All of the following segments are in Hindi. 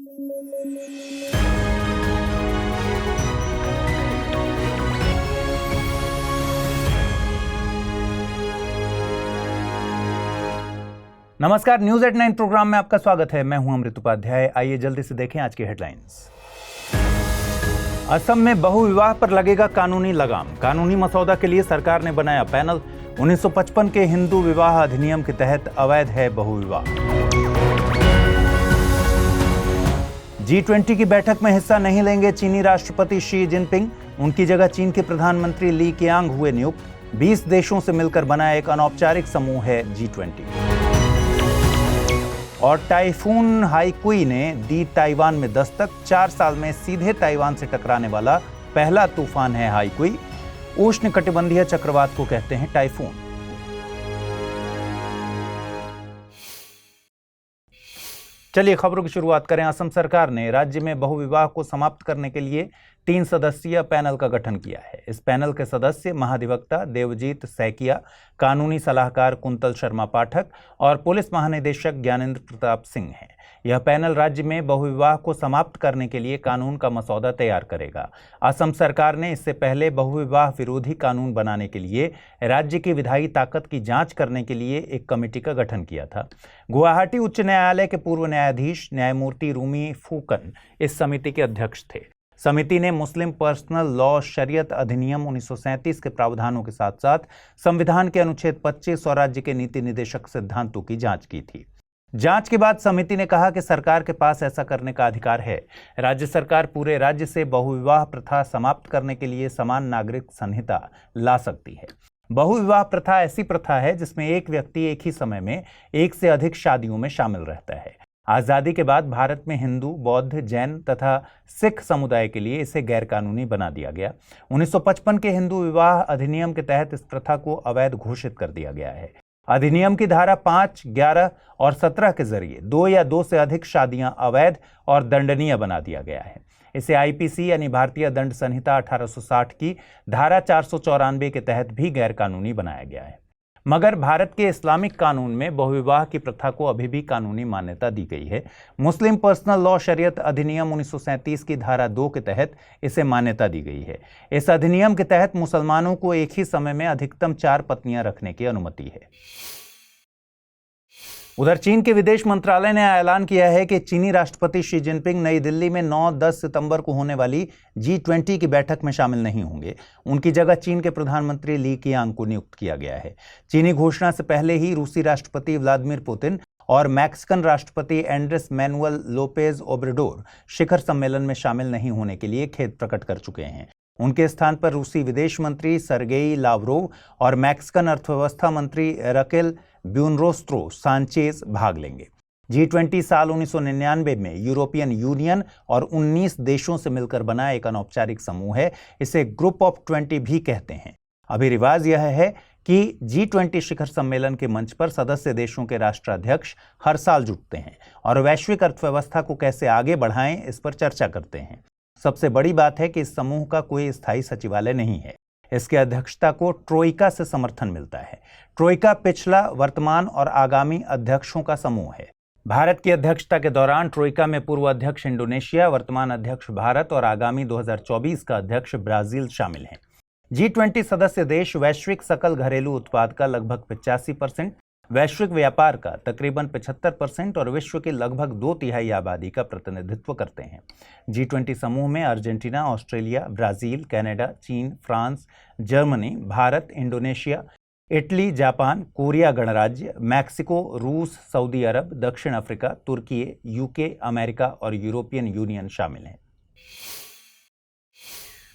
नमस्कार, न्यूज एट 9 प्रोग्राम में आपका स्वागत है। मैं हूं अमृत उपाध्याय। आइए जल्दी से देखें आज की हेडलाइंस। असम में बहु विवाह पर लगेगा कानूनी लगाम। कानूनी मसौदा के लिए सरकार ने बनाया पैनल। 1955 के हिंदू विवाह अधिनियम के तहत अवैध है बहु विवाह। G20 की बैठक में हिस्सा नहीं लेंगे चीनी राष्ट्रपति शी जिनपिंग। उनकी जगह चीन के प्रधानमंत्री ली कीयांग हुए नियुक्त। 20 देशों से मिलकर बना एक अनौपचारिक समूह है G20। और टाइफून हाईकुई ने दी ताइवान में दस्तक। 4 साल में सीधे ताइवान से टकराने वाला पहला तूफान है हाईकुई। उष्णकटिबंधीय चक्रवात को कहते हैं टाइफून। चलिए खबरों की शुरुआत करें। असम सरकार ने राज्य में बहुविवाह को समाप्त करने के लिए 3 सदस्यीय पैनल का गठन किया है। इस पैनल के सदस्य महाधिवक्ता देवजीत सैकिया, कानूनी सलाहकार कुंतल शर्मा पाठक और पुलिस महानिदेशक ज्ञानेंद्र प्रताप सिंह हैं। यह पैनल राज्य में बहुविवाह को समाप्त करने के लिए कानून का मसौदा तैयार करेगा। असम सरकार ने इससे पहले बहुविवाह विरोधी कानून बनाने के लिए राज्य की विधायी ताकत की जांच करने के लिए एक कमेटी का गठन किया था। गुवाहाटी उच्च न्यायालय के पूर्व न्यायाधीश न्यायमूर्ति रूमी फूकन इस समिति के अध्यक्ष थे। समिति ने मुस्लिम पर्सनल लॉ शरीयत अधिनियम 1937 के प्रावधानों के साथ साथ संविधान के अनुच्छेद 25 और राज्य के नीति निर्देशक सिद्धांतों की जांच की थी। जांच के बाद समिति ने कहा कि सरकार के पास ऐसा करने का अधिकार है। राज्य सरकार पूरे राज्य से बहुविवाह प्रथा समाप्त करने के लिए समान नागरिक संहिता ला सकती है। बहुविवाह प्रथा ऐसी प्रथा है जिसमें एक व्यक्ति एक ही समय में एक से अधिक शादियों में शामिल रहता है। आज़ादी के बाद भारत में हिंदू, बौद्ध, जैन तथा सिख समुदाय के लिए इसे गैरकानूनी बना दिया गया। 1955 के हिंदू विवाह अधिनियम के तहत इस प्रथा को अवैध घोषित कर दिया गया है। अधिनियम की धारा 5, 11 और 17 के जरिए 2 या 2 से अधिक शादियां अवैध और दंडनीय बना दिया गया है। इसे आईपीसी यानी भारतीय दंड संहिता 1860 की धारा 494 के तहत भी गैरकानूनी बनाया गया है। मगर भारत के इस्लामिक कानून में बहुविवाह की प्रथा को अभी भी कानूनी मान्यता दी गई है। मुस्लिम पर्सनल लॉ शरीयत अधिनियम 1937 की धारा 2 के तहत इसे मान्यता दी गई है। इस अधिनियम के तहत मुसलमानों को एक ही समय में अधिकतम 4 पत्नियां रखने की अनुमति है। उधर चीन के विदेश मंत्रालय ने ऐलान किया है कि चीनी राष्ट्रपति शी जिनपिंग नई दिल्ली में 9-10 सितंबर को होने वाली G20 की बैठक में शामिल नहीं होंगे। उनकी जगह चीन के प्रधानमंत्री ली कीयांग को नियुक्त किया गया है। चीनी घोषणा से पहले ही रूसी राष्ट्रपति व्लादिमीर पुतिन और मैक्सिकन राष्ट्रपति एंड्रेस मैनुअल लोपेज ओब्रेडोर शिखर सम्मेलन में शामिल नहीं होने के लिए खेद प्रकट कर चुके हैं। उनके स्थान पर रूसी विदेश मंत्री सर्गेई लावरोव और मैक्सिकन अर्थव्यवस्था मंत्री रकेल ब्यूनरोस्त्रो सांचेज भाग लेंगे। G20 साल 1999 में यूरोपियन यूनियन और 19 देशों से मिलकर बना एक अनौपचारिक समूह है। इसे ग्रुप ऑफ 20 भी कहते हैं। अभी रिवाज यह है कि G20 शिखर सम्मेलन के मंच पर सदस्य देशों के राष्ट्राध्यक्ष हर साल जुटते हैं और वैश्विक अर्थव्यवस्था को कैसे आगे बढ़ाएं इस पर चर्चा करते हैं। सबसे बड़ी बात है कि इस समूह का कोई स्थायी सचिवालय नहीं है। इसकी अध्यक्षता को ट्रोइका से समर्थन मिलता है। ट्रोइका पिछला, वर्तमान और आगामी अध्यक्षों का समूह है। भारत की अध्यक्षता के दौरान ट्रोइका में पूर्व अध्यक्ष इंडोनेशिया, वर्तमान अध्यक्ष भारत और आगामी 2024 का अध्यक्ष ब्राजील शामिल हैं। G20 सदस्य देश वैश्विक सकल घरेलू उत्पाद का लगभग 85%, वैश्विक व्यापार का तकरीबन 75% और विश्व की लगभग 2/3 आबादी का प्रतिनिधित्व करते हैं। G20 समूह में अर्जेंटीना, ऑस्ट्रेलिया, ब्राजील, कनाडा, चीन, France, Germany, Bharat, Indonesia, Italy, Japan, Korea गणराज्य, मैक्सिको, रूस, सऊदी अरब, दक्षिण अफ्रीका, तुर्की, यूके, अमेरिका और यूरोपियन यूनियन शामिल हैं।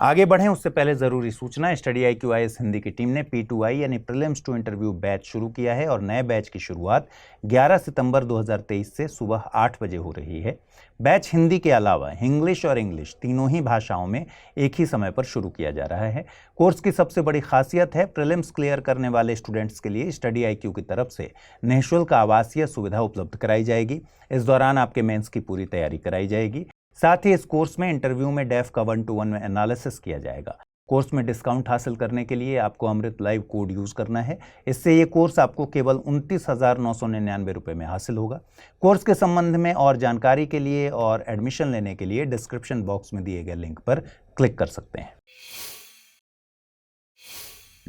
आगे बढ़ें उससे पहले जरूरी सूचना। स्टडी IQ-IAS हिंदी की टीम ने P2I यानी प्रीलिम्स टू इंटरव्यू बैच शुरू किया है और नए बैच की शुरुआत 11 सितंबर 2023 से सुबह 8 बजे हो रही है। बैच हिंदी के अलावा इंग्लिश और इंग्लिश तीनों ही भाषाओं में एक ही समय पर शुरू किया जा रहा है। कोर्स की सबसे बड़ी खासियत है प्रीलिम्स क्लियर करने वाले स्टूडेंट्स के लिए स्टडी IQ की तरफ से निःशुल्क आवासीय सुविधा उपलब्ध कराई जाएगी। इस दौरान आपके मेंस की पूरी तैयारी कराई जाएगी। साथ ही इस कोर्स में इंटरव्यू में डेफ का 1-to-1 एनालिसिस किया जाएगा। कोर्स में डिस्काउंट हासिल करने के लिए आपको अमृत लाइव कोड यूज़ करना है। इससे ये कोर्स आपको केवल 29,999 रुपये में हासिल होगा। कोर्स के संबंध में और जानकारी के लिए और एडमिशन लेने के लिए डिस्क्रिप्शन बॉक्स में दिए गए लिंक पर क्लिक कर सकते हैं।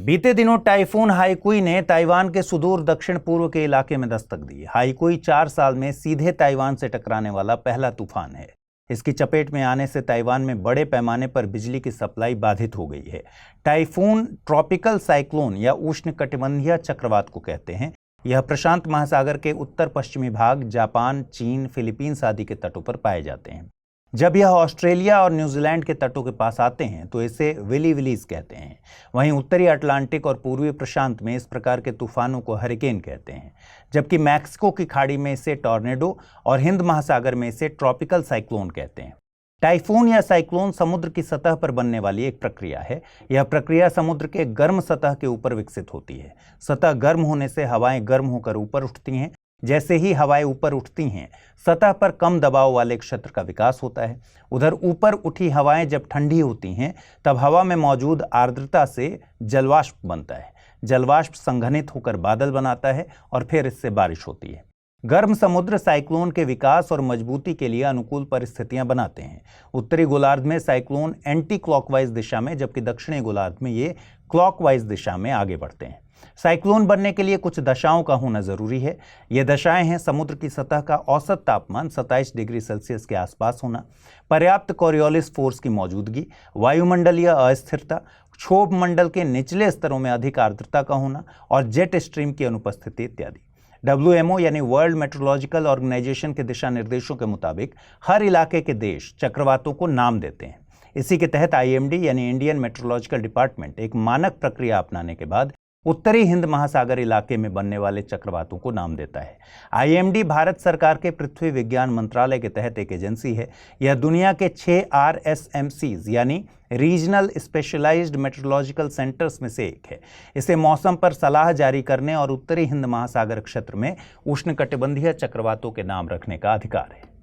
बीते दिनों टाइफून हाईकुई ने ताइवान के सुदूर दक्षिण पूर्व के इलाके में दस्तक दी। हाईकुई 4 साल में सीधे ताइवान से टकराने वाला पहला तूफान है। इसकी चपेट में आने से ताइवान में बड़े पैमाने पर बिजली की सप्लाई बाधित हो गई है। टाइफून ट्रॉपिकल साइक्लोन या उष्णकटिबंधीय चक्रवात को कहते हैं। यह प्रशांत महासागर के उत्तर पश्चिमी भाग, जापान, चीन, फिलीपींस आदि के तटों पर पाए जाते हैं। जब यह ऑस्ट्रेलिया और न्यूजीलैंड के तटों के पास आते हैं तो इसे विली विलीज कहते हैं। वहीं उत्तरी अटलांटिक और पूर्वी प्रशांत में इस प्रकार के तूफानों को हरिकेन कहते हैं, जबकि मैक्सिको की खाड़ी में इसे टॉर्नेडो और हिंद महासागर में इसे ट्रॉपिकल साइक्लोन कहते हैं। टाइफून या साइक्लोन समुद्र की सतह पर बनने वाली एक प्रक्रिया है। यह प्रक्रिया समुद्र के गर्म सतह के ऊपर विकसित होती है। सतह गर्म होने से हवाएं गर्म होकर ऊपर उठती हैं। जैसे ही हवाएं ऊपर उठती हैं, सतह पर कम दबाव वाले क्षेत्र का विकास होता है। उधर ऊपर उठी हवाएं जब ठंडी होती हैं, तब हवा में मौजूद आर्द्रता से जलवाष्प बनता है। जलवाष्प संघनित होकर बादल बनाता है और फिर इससे बारिश होती है। गर्म समुद्र साइक्लोन के विकास और मजबूती के लिए अनुकूल परिस्थितियां बनाते हैं। उत्तरी गोलार्ध में साइक्लोन एंटी क्लॉकवाइज दिशा में, जबकि दक्षिणी गोलार्ध में ये क्लॉकवाइज दिशा में आगे बढ़ते हैं। साइक्लोन बनने के लिए कुछ दशाओं का होना जरूरी है। ये दशाएं हैं समुद्र की सतह का औसत तापमान 27 डिग्री सेल्सियस के आसपास होना, पर्याप्त कोरियोलिस फोर्स की मौजूदगी, वायुमंडलीय अस्थिरता, क्षोभ मंडल के निचले स्तरों में अधिक आर्द्रता का होना और जेट स्ट्रीम की अनुपस्थिति इत्यादि। WMO यानी वर्ल्ड मेट्रोलॉजिकल ऑर्गेनाइजेशन के दिशा निर्देशों के मुताबिक हर इलाके के देश चक्रवातों को नाम देते हैं। इसी के तहत IMD यानी इंडियन मेट्रोलॉजिकल डिपार्टमेंट एक मानक प्रक्रिया अपनाने के बाद उत्तरी हिंद महासागर इलाके में बनने वाले चक्रवातों को नाम देता है। IMD भारत सरकार के पृथ्वी विज्ञान मंत्रालय के तहत एक एजेंसी है। यह दुनिया के 6 RSMCs यानी रीजनल स्पेशलाइज्ड मेट्रोलॉजिकल सेंटर्स में से एक है। इसे मौसम पर सलाह जारी करने और उत्तरी हिंद महासागर क्षेत्र में उष्णकटिबंधीय चक्रवातों के नाम रखने का अधिकार है।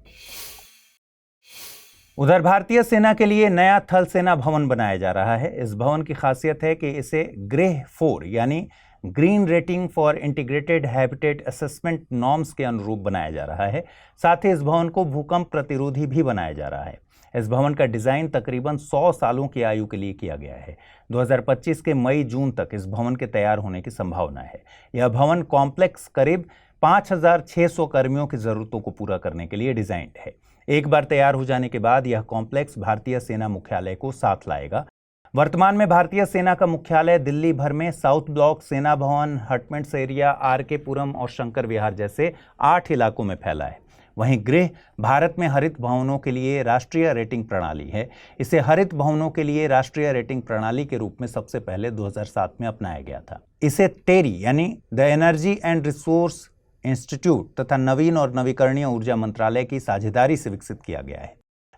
उधर भारतीय सेना के लिए नया थल सेना भवन बनाया जा रहा है। इस भवन की खासियत है कि इसे ग्रेह 4 यानी green rating for integrated habitat assessment norms के अनुरूप बनाया जा रहा है। साथ ही इस भवन को भूकंप प्रतिरोधी भी बनाया जा रहा है। इस भवन का डिज़ाइन तकरीबन 100 सालों की आयु के लिए किया गया है। 2025 के मई-जून तक इस भवन के तैयार होने की संभावना है। यह भवन कॉम्प्लेक्स करीब 5,600 कर्मियों की ज़रूरतों को पूरा करने के लिए डिज़ाइंड है। एक बार तैयार हो जाने के बाद यह कॉम्प्लेक्स भारतीय सेना मुख्यालय को साथ लाएगा। वर्तमान में भारतीय सेना का मुख्यालय दिल्ली भर में साउथ ब्लॉक, सेना भवन, हटमेंट्स एरिया, RK पुरम और शंकर विहार जैसे 8 इलाकों में फैला है। वहीं गृह भारत में हरित भवनों के लिए राष्ट्रीय रेटिंग प्रणाली है। इसे हरित भवनों के लिए राष्ट्रीय रेटिंग प्रणाली के रूप में सबसे पहले 2007 में अपनाया गया था। इसे टेरी यानी the energy and resource institute तथा नवीन और नवीकरणीय ऊर्जा मंत्रालय की साझेदारी से विकसित किया गया है।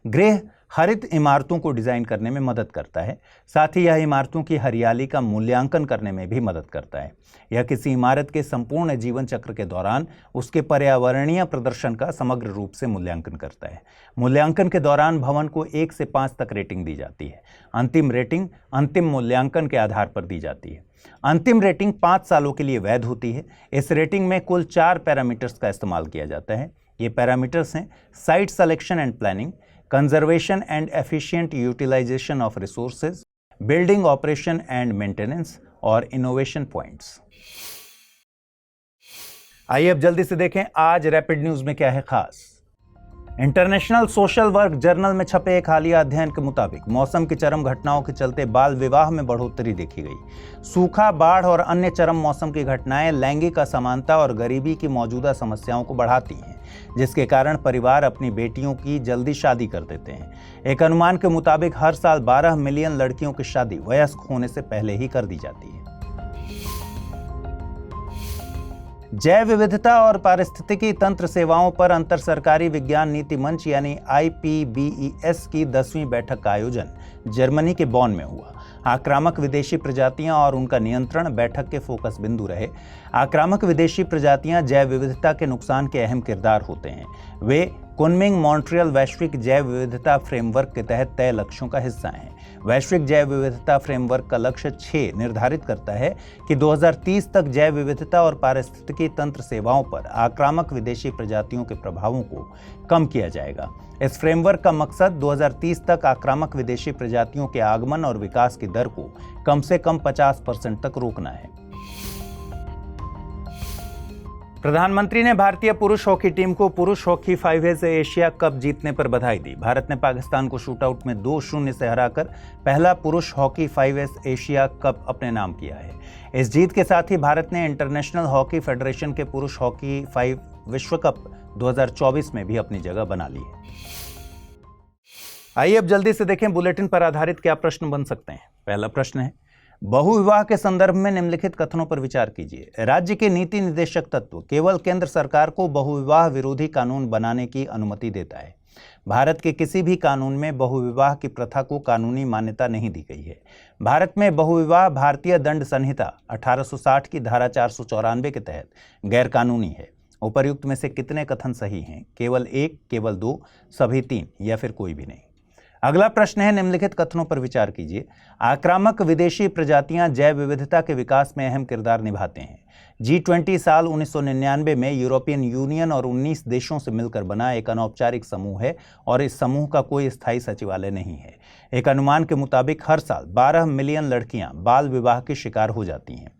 गृह हरित इमारतों को डिजाइन करने में मदद करता है। साथ ही यह इमारतों की हरियाली का मूल्यांकन करने में भी मदद करता है। यह किसी इमारत के संपूर्ण जीवन चक्र के दौरान उसके पर्यावरणीय प्रदर्शन का समग्र रूप से मूल्यांकन करता है। मूल्यांकन के दौरान भवन को 1 से 5 तक रेटिंग दी जाती है। अंतिम रेटिंग अंतिम मूल्यांकन के आधार पर दी जाती है। अंतिम रेटिंग 5 सालों के लिए वैध होती है। इस रेटिंग में कुल 4 पैरामीटर्स का इस्तेमाल किया जाता है। ये पैरामीटर्स हैं site selection and planning, conservation and efficient utilization of resources, building operation and maintenance और इनोवेशन पॉइंट्स। आइए अब जल्दी से देखें आज रैपिड न्यूज में क्या है खास। इंटरनेशनल सोशल वर्क जर्नल में छपे एक हालिया अध्ययन के मुताबिक मौसम की चरम घटनाओं के चलते बाल विवाह में बढ़ोतरी देखी गई। सूखा, बाढ़ और अन्य चरम मौसम की घटनाएं लैंगिक असमानता और गरीबी की मौजूदा समस्याओं को बढ़ाती हैं, जिसके कारण परिवार अपनी बेटियों की जल्दी शादी कर देते हैं। एक अनुमान के मुताबिक हर साल 12 मिलियन लड़कियों की शादी वयस्क होने से पहले ही कर दी जाती है। जैव विविधता और पारिस्थितिकी तंत्र सेवाओं पर अंतर सरकारी विज्ञान नीति मंच यानी IPBES की 10वीं बैठक का आयोजन जर्मनी के बॉन में हुआ। आक्रामक विदेशी प्रजातियां और उनका नियंत्रण बैठक के फोकस बिंदु रहे। आक्रामक विदेशी प्रजातियां जैव विविधता के नुकसान के अहम किरदार होते हैं। वे कुनमिंग मॉन्ट्रियल वैश्विक जैव विविधता फ्रेमवर्क के तहत तय लक्ष्यों का हिस्सा हैं। वैश्विक जैव विविधता फ्रेमवर्क का लक्ष्य 6 निर्धारित करता है कि 2030 तक जैव विविधता और पारिस्थितिकी तंत्र सेवाओं पर आक्रामक विदेशी प्रजातियों के प्रभावों को कम किया जाएगा। इस फ्रेमवर्क का मकसद 2030 तक आक्रामक विदेशी प्रजातियों के आगमन और विकास की दर को कम से कम 50% तक रोकना है। प्रधानमंत्री ने भारतीय पुरुष हॉकी टीम को पुरुष हॉकी 5 एशिया कप जीतने पर बधाई दी। भारत ने पाकिस्तान को शूटआउट में 2-0 से हराकर पहला पुरुष हॉकी 5 एशिया कप अपने नाम किया है। इस जीत के साथ ही भारत ने इंटरनेशनल हॉकी फेडरेशन के पुरुष हॉकी 5 विश्व कप 2024 में भी अपनी जगह बना ली है। आइए अब जल्दी से देखें बुलेटिन पर आधारित क्या प्रश्न बन सकते हैं। पहला प्रश्न है, बहुविवाह के संदर्भ में निम्नलिखित कथनों पर विचार कीजिए। राज्य के नीति निर्देशक तत्व केवल केंद्र सरकार को बहुविवाह विरोधी कानून बनाने की अनुमति देता है। भारत के किसी भी कानून में बहुविवाह की प्रथा को कानूनी मान्यता नहीं दी गई है। भारत में बहुविवाह भारतीय दंड संहिता 1860 की धारा 494 के तहत गैरकानूनी है। उपर्युक्त में से कितने कथन सही हैं? केवल 1, केवल 2, सभी 3 या फिर कोई भी नहीं। अगला प्रश्न है, निम्नलिखित कथनों पर विचार कीजिए। आक्रामक विदेशी प्रजातियां जैव विविधता के विकास में अहम किरदार निभाते हैं। G20 साल 1999 में यूरोपियन यूनियन और 19 देशों से मिलकर बना एक अनौपचारिक समूह है और इस समूह का कोई स्थायी सचिवालय नहीं है। एक अनुमान के मुताबिक हर साल 12 मिलियन लड़कियां बाल विवाह की शिकार हो जाती हैं।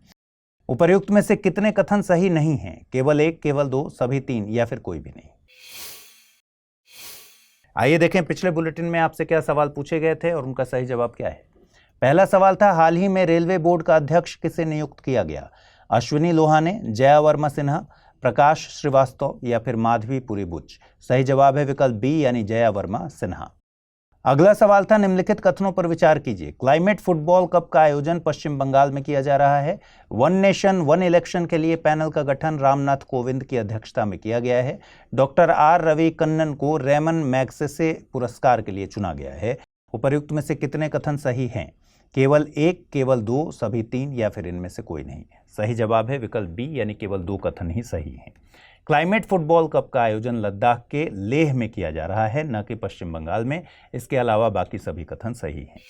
उपर्युक्त में से कितने कथन सही नहीं हैं? केवल 1, केवल 2, सभी 3 या फिर कोई भी नहीं। आइए देखें पिछले बुलेटिन में आपसे क्या सवाल पूछे गए थे और उनका सही जवाब क्या है। पहला सवाल था, हाल ही में रेलवे बोर्ड का अध्यक्ष किसे नियुक्त किया गया? अश्विनी लोहाने, जया वर्मा सिन्हा, प्रकाश श्रीवास्तव या फिर माधवी पुरी बुच। सही जवाब है विकल्प बी यानी जया वर्मा सिन्हा। अगला सवाल था, निम्नलिखित कथनों पर विचार कीजिए। क्लाइमेट फुटबॉल कप का आयोजन पश्चिम बंगाल में किया जा रहा है। वन नेशन वन इलेक्शन के लिए पैनल का गठन रामनाथ कोविंद की अध्यक्षता में किया गया है। डॉक्टर आर रवि कन्नन को रेमन मैग्सेसे पुरस्कार के लिए चुना गया है। उपर्युक्त में से कितने कथन सही हैं? केवल 1, केवल 2, सभी 3 या फिर इनमें से कोई नहीं। सही जवाब है विकल्प बी यानी केवल 2 कथन ही सही हैं। क्लाइमेट फुटबॉल कप का आयोजन लद्दाख के लेह में किया जा रहा है, न कि पश्चिम बंगाल में। इसके अलावा बाकी सभी कथन सही हैं।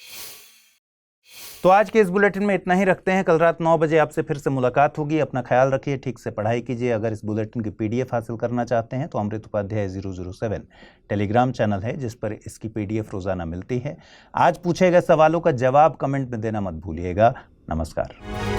तो आज के इस बुलेटिन में इतना ही रखते हैं। कल रात 9 बजे आपसे फिर से मुलाकात होगी। अपना ख्याल रखिए, ठीक से पढ़ाई कीजिए। अगर इस बुलेटिन की PDF हासिल करना चाहते हैं तो अमृत उपाध्याय 007 टेलीग्राम चैनल है जिस पर इसकी PDF रोजाना मिलती है। आज पूछे गए सवालों का जवाब कमेंट में देना मत भूलिएगा। नमस्कार।